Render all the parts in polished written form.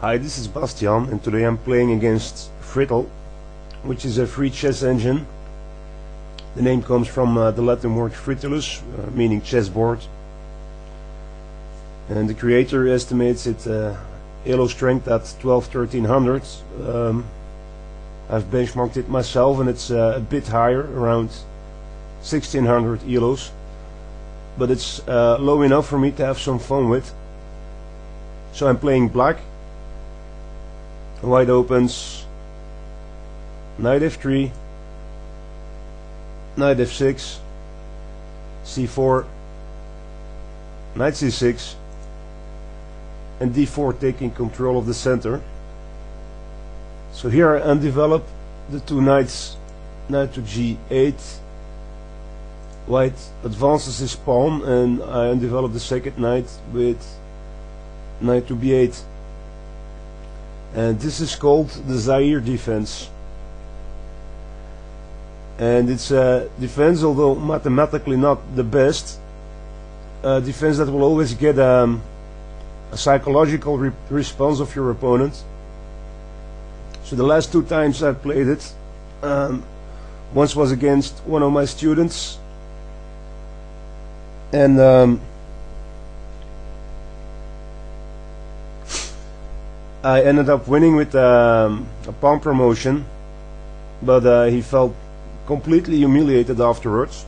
Hi, this is Bastiaan, and today I'm playing against Frittle, which is a free chess engine. The name comes from the Latin word fritulus, meaning chessboard. And the creator estimates its elo strength at 12-1300. I've benchmarked it myself, and it's a bit higher, around 1600 elos. But it's low enough for me to have some fun with. So I'm playing black. White opens knight f3, knight f6, c4, knight c6, and d4, taking control of the center. So here I undevelop the two knights, knight to g8. White advances his pawn, and I undevelop the second knight with knight to b8. And this is called the Zaire defense. And it's a defense, although mathematically not the best, a defense that will always get a psychological response of your opponent. So the last two times I played it, once was against one of my students, and I ended up winning with a pawn promotion, but he felt completely humiliated afterwards.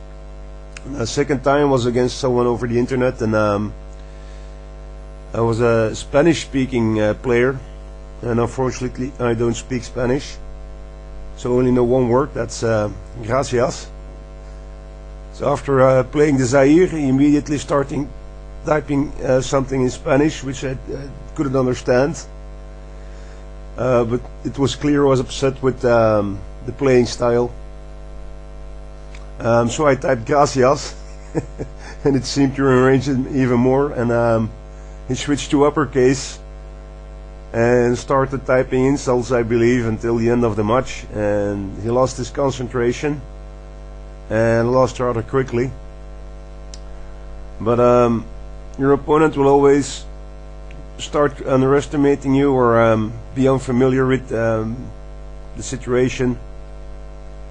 The second time was against someone over the internet, and I was a Spanish-speaking player, and unfortunately I don't speak Spanish, so I only know one word, that's gracias. So after playing the Zaire, he immediately started typing something in Spanish, which I couldn't understand. But it was clear I was upset with the playing style. So I typed gracias, and it seemed to enrage him even more, and he switched to uppercase and started typing insults, I believe, until the end of the match, and he lost his concentration and lost rather quickly. But your opponent will always start underestimating you, or be unfamiliar with the situation,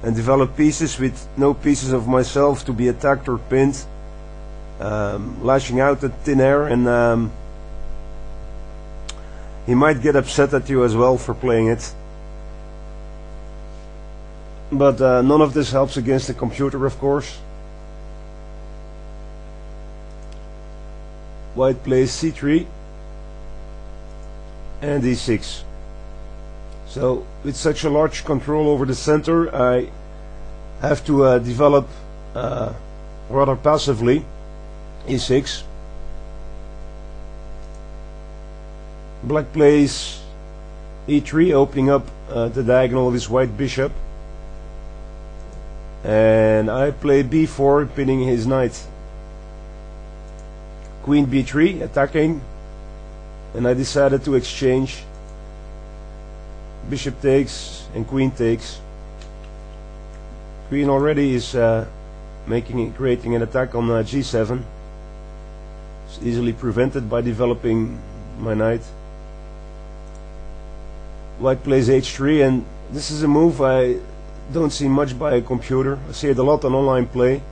and develop pieces with no pieces of myself to be attacked or pinned, lashing out at thin air, and he might get upset at you as well for playing it. But none of this helps against the computer, of course. White plays c3 and e6. So with such a large control over the center, I have to develop rather passively e6. Black plays e3, opening up the diagonal of his white bishop, and I play b4, pinning his knight. Queen b3, attacking, and I decided to exchange. Bishop takes and queen takes. Queen already is creating an attack on g7. It's easily prevented by developing my knight. White plays h3, and this is a move I don't see much by a computer. I see it a lot on online play,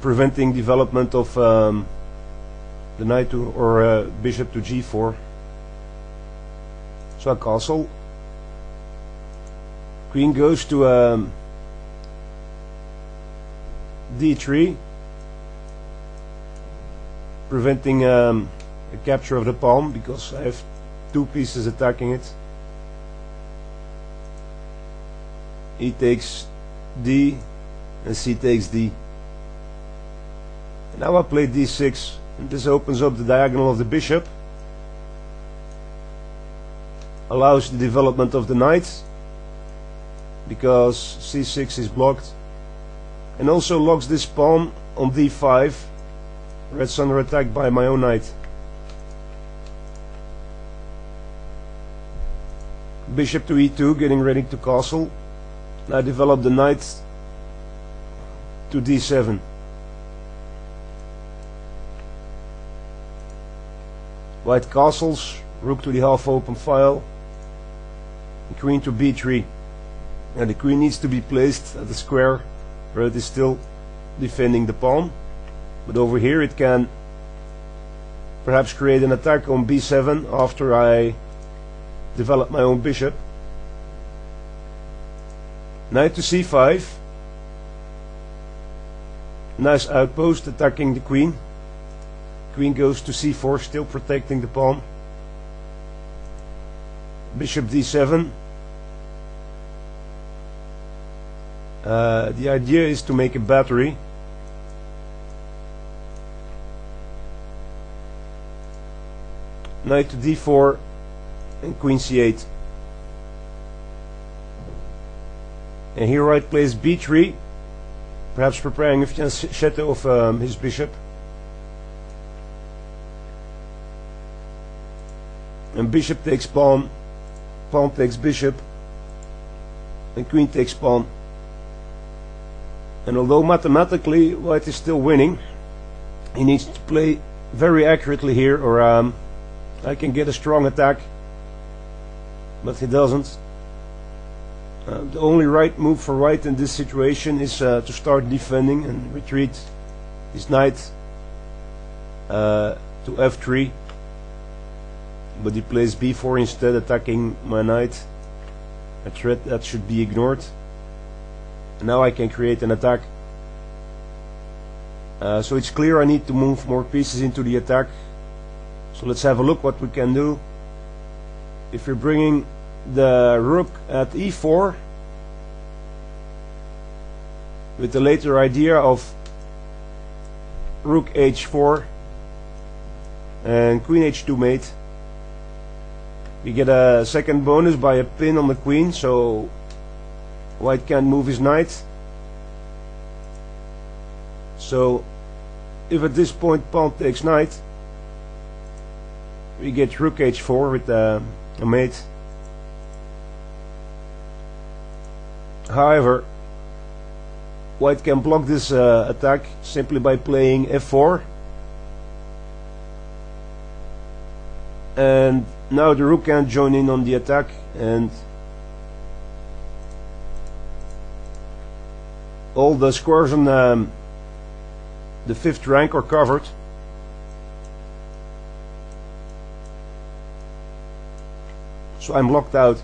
preventing development of the knight to, or bishop to g4. So I castle. Queen goes to d3, preventing the capture of the pawn, because I have two pieces attacking it. E takes d, and c takes d. And now I play d6, and this opens up the diagonal of the bishop, allows the development of the knight, because c6 is blocked, and also locks this pawn on d5, where it's under attack by my own knight. Bishop to e2, getting ready to castle. I develop the knight to d7. White castles, rook to the half open file, queen to b3. And the queen needs to be placed at the square where it is still defending the pawn, but over here it can perhaps create an attack on b7 after I develop my own bishop. Knight to c5, nice outpost attacking the queen. Queen goes to c4, still protecting the pawn. Bishop d7. The idea is to make a battery. Knight to d4 and queen c8. And here White plays b3, perhaps preparing a fianchetto of his bishop. And bishop takes pawn, pawn takes bishop, and queen takes pawn. And although mathematically White is still winning, he needs to play very accurately here, or I can get a strong attack, but he doesn't. The only right move for White in this situation is to start defending and retreat his knight to f3, but he plays b4 instead, attacking my knight, a threat that should be ignored. Now I can create an attack. So it's clear I need to move more pieces into the attack. So let's have a look what we can do. If you're bringing the rook at e4 with the later idea of rook h4 and queen h2 mate, we get a second bonus by a pin on the queen, so White can't move his knight. So if at this point pawn takes knight, we get rook h4 with a mate. However, White can block this attack simply by playing f4, and now the rook can't join in on the attack, and all the squares on the 5th rank are covered. So I'm locked out.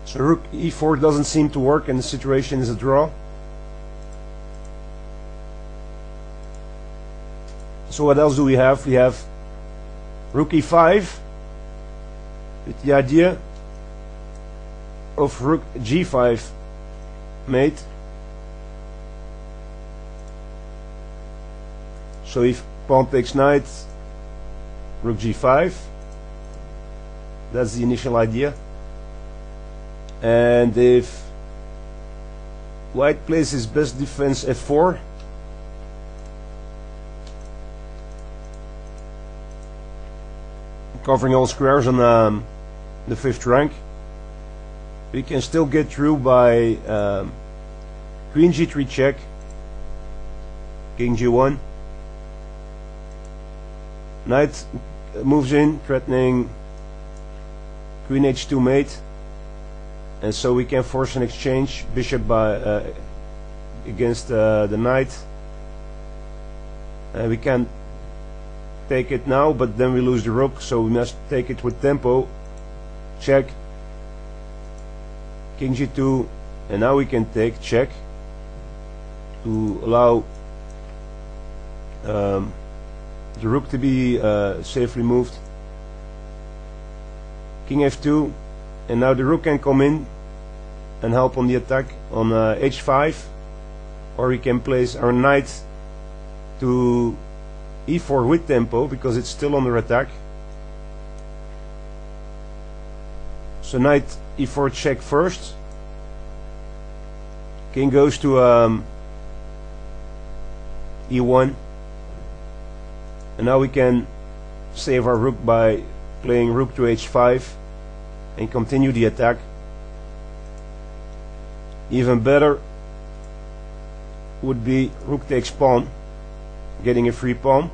So rook e4 doesn't seem to work, and the situation is a draw. So what else do we have? We have rook e5 with the idea of rook g5 mate. So if pawn takes knight, rook g5, that's the initial idea. And if White plays his best defense f4, covering all squares on the 5th rank, we can still get through by queen g3 check, king g1, knight moves in, threatening queen h2 mate, and so we can force an exchange, bishop by against the knight, and we can take it now, but then we lose the rook, so we must take it with tempo. Check, king g2, and now we can take check to allow the rook to be safely moved. King f2, and now the rook can come in and help on the attack on h5, or we can place our knight to e4 with tempo because it's still under attack. So knight e4 check first, king goes to e1, and now we can save our rook by playing rook to h5 and continue the attack. Even better would be rook takes pawn, getting a free pawn.